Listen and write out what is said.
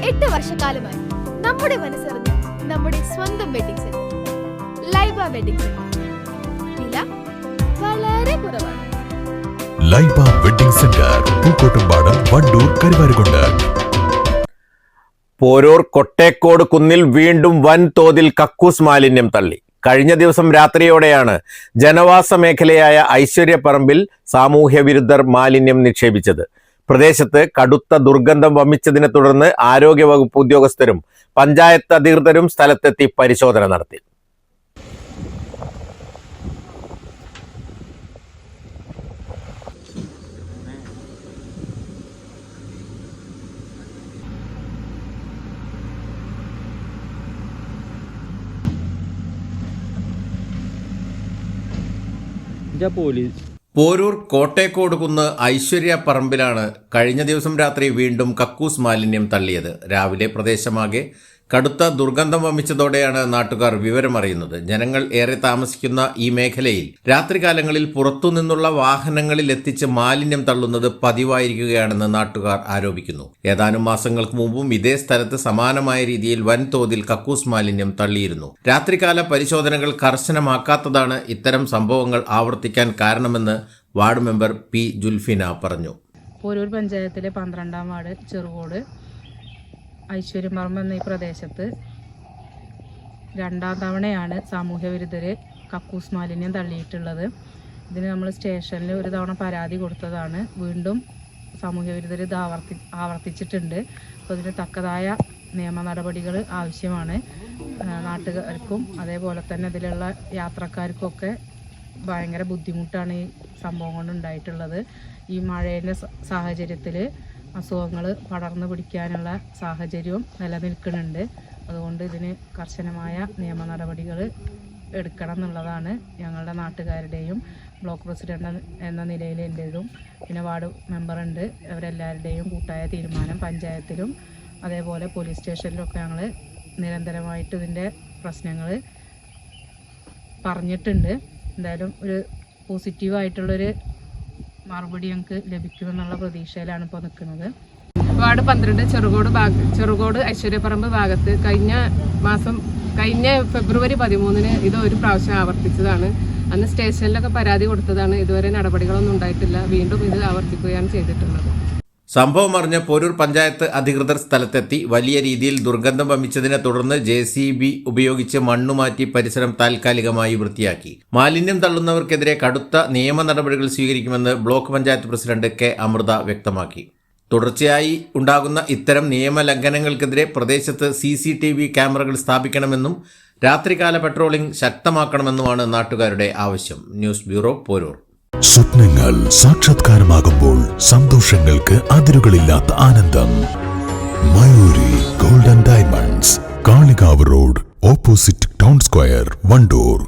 8 വർഷക്കാലമായി നമ്മുടെ മനസ്സറിഞ്ഞ് നമ്മുടെ സ്വന്തം wedding centre Laiba wedding centre. വില വളരെ കുറവാണ്. Laiba wedding centre, Pookkottumpadam, Wandoor, Karuvarakundu. പോരൂർ കൊട്ടേക്കോട് കുന്നിൽ വീണ്ടും വൻതോതിൽ കക്കൂസ് മാലിന്യം തള്ളി. കഴിഞ്ഞ ദിവസം രാത്രിയോടെയാണ് ജനവാസ മേഖലയായ ഐശ്വര്യപ്പറമ്പിൽ സാമൂഹ്യ വിരുദ്ധർ മാലിന്യം നിക്ഷേപിച്ചത്. പ്രദേശത്ത് കടുത്ത ദുർഗന്ധം വമിച്ചതിനെ തുടർന്ന് ആരോഗ്യവകുപ്പ് ഉദ്യോഗസ്ഥരും പഞ്ചായത്ത് അധികൃതരും സ്ഥലത്തെത്തി പരിശോധന നടത്തി. പോരൂർ കോട്ടേക്കോട് കുന്ന് ഐശ്വര്യപ്പറമ്പിലാണ് കഴിഞ്ഞ ദിവസം രാത്രി വീണ്ടും കക്കൂസ് മാലിന്യം തള്ളിയത്. രാവിലെ പ്രദേശമാകെ കടുത്ത ദുർഗന്ധം വമിച്ചതോടെയാണ് നാട്ടുകാർ വിവരമറിയുന്നത്. ജനങ്ങൾ ഏറെ താമസിക്കുന്ന ഈ മേഖലയിൽ രാത്രികാലങ്ങളിൽ പുറത്തുനിന്നുള്ള വാഹനങ്ങളിൽ എത്തിച്ച് മാലിന്യം തള്ളുന്നത് പതിവായിരിക്കുകയാണെന്ന് നാട്ടുകാർ ആരോപിക്കുന്നു. ഏതാനും മാസങ്ങൾക്ക് മുമ്പും ഇതേ സ്ഥലത്ത് സമാനമായ രീതിയിൽ വൻതോതിൽ കക്കൂസ് മാലിന്യം തള്ളിയിരുന്നു. രാത്രികാല പരിശോധനകൾ കർശനമാക്കാത്തതാണ് ഇത്തരം സംഭവങ്ങൾ ആവർത്തിക്കാൻ കാരണമെന്ന് വാർഡ് മെമ്പർ പി ജുൽഫിന പറഞ്ഞു. പോരൂർ പഞ്ചായത്തിലെ 12-ാം വാർഡ് ചെറുകോട് ഐശ്വര്യപ്പറമ്പ് എന്ന ഈ പ്രദേശത്ത് രണ്ടാം തവണയാണ് സാമൂഹ്യ വിരുദ്ധര് കക്കൂസ് മാലിന്യം തള്ളിയിട്ടുള്ളത്. ഇതിന് നമ്മൾ സ്റ്റേഷനിൽ ഒരു തവണ പരാതി കൊടുത്തതാണ്. വീണ്ടും സാമൂഹ്യ വിരുദ്ധര് ഇത് ആവർത്തിച്ചിട്ടുണ്ട്. അപ്പോൾ ഇതിന് തക്കതായ നിയമ നടപടികൾ ആവശ്യമാണ്. നാട്ടുകാർക്കും അതേപോലെ തന്നെ ഇതിലുള്ള യാത്രക്കാർക്കൊക്കെ ഭയങ്കര ബുദ്ധിമുട്ടാണ് ഈ സംഭവം കൊണ്ട് ഉണ്ടായിട്ടുള്ളത്. ഈ മഴയുടെ സാഹചര്യത്തിൽ അസുഖങ്ങൾ പടർന്നു പിടിക്കാനുള്ള സാഹചര്യവും നിലനിൽക്കുന്നുണ്ട്. അതുകൊണ്ട് ഇതിന് കർശനമായ നിയമ നടപടികൾ എടുക്കണം എന്നുള്ളതാണ് ഞങ്ങളുടെ നാട്ടുകാരുടെയും ബ്ലോക്ക് പ്രസിഡന്റ് എന്ന നിലയിൽ എൻ്റെതും പിന്നെ വാർഡ് മെമ്പറുണ്ട് അവരെല്ലാവരുടെയും കൂട്ടായ തീരുമാനം. പഞ്ചായത്തിലും അതേപോലെ പോലീസ് സ്റ്റേഷനിലൊക്കെ ഞങ്ങൾ നിരന്തരമായിട്ട് ഇതിൻ്റെ പ്രശ്നങ്ങൾ പറഞ്ഞിട്ടുണ്ട്. എന്തായാലും ഒരു പോസിറ്റീവായിട്ടുള്ളൊരു മറുപടി ഞങ്ങൾക്ക് ലഭിക്കുമെന്നുള്ള പ്രതീക്ഷയിലാണ് ഇപ്പോൾ നിൽക്കുന്നത്. വാർഡ് 12 ചെറുകോട് ഐശ്വര്യപ്പറമ്പ് ഭാഗത്ത് കഴിഞ്ഞ ഫെബ്രുവരി 13 ഇത് ഒരു പ്രാവശ്യം ആവർത്തിച്ചതാണ്. അന്ന് സ്റ്റേഷനിലൊക്കെ പരാതി കൊടുത്തതാണ്. ഇതുവരെ നടപടികളൊന്നും ഉണ്ടായിട്ടില്ല. വീണ്ടും ഇത് ആവർത്തിക്കുകയാണ് ചെയ്തിട്ടുള്ളത്. സംഭവം അറിഞ്ഞ പോരൂർ പഞ്ചായത്ത് അധികൃതർ സ്ഥലത്തെത്തി വലിയ രീതിയിൽ ദുർഗന്ധം വമിച്ചതിനെ തുടർന്ന് JCB ഉപയോഗിച്ച് മണ്ണുമാറ്റി പരിസരം താൽക്കാലികമായി വൃത്തിയാക്കി. മാലിന്യം തള്ളുന്നവർക്കെതിരെ കടുത്ത നിയമ നടപടികൾ സ്വീകരിക്കുമെന്ന് block panchayat president K Amrutha വ്യക്തമാക്കി. തുടർച്ചയായി ഉണ്ടാകുന്ന ഇത്തരം നിയമലംഘനങ്ങൾക്കെതിരെ പ്രദേശത്ത് CCTV ക്യാമറകൾ സ്ഥാപിക്കണമെന്നും രാത്രികാല പെട്രോളിംഗ് ശക്തമാക്കണമെന്നുമാണ് നാട്ടുകാരുടെ ആവശ്യം. News bureau, Poroor. സ്വപ്നങ്ങൾ സാക്ഷാത്കാരമാകുമ്പോൾ സന്തോഷങ്ങൾക്ക് അതിരുകളില്ലാത്ത ആനന്ദം. Mayuri golden diamonds, Kalikavu road, opposite town square, Wandoor.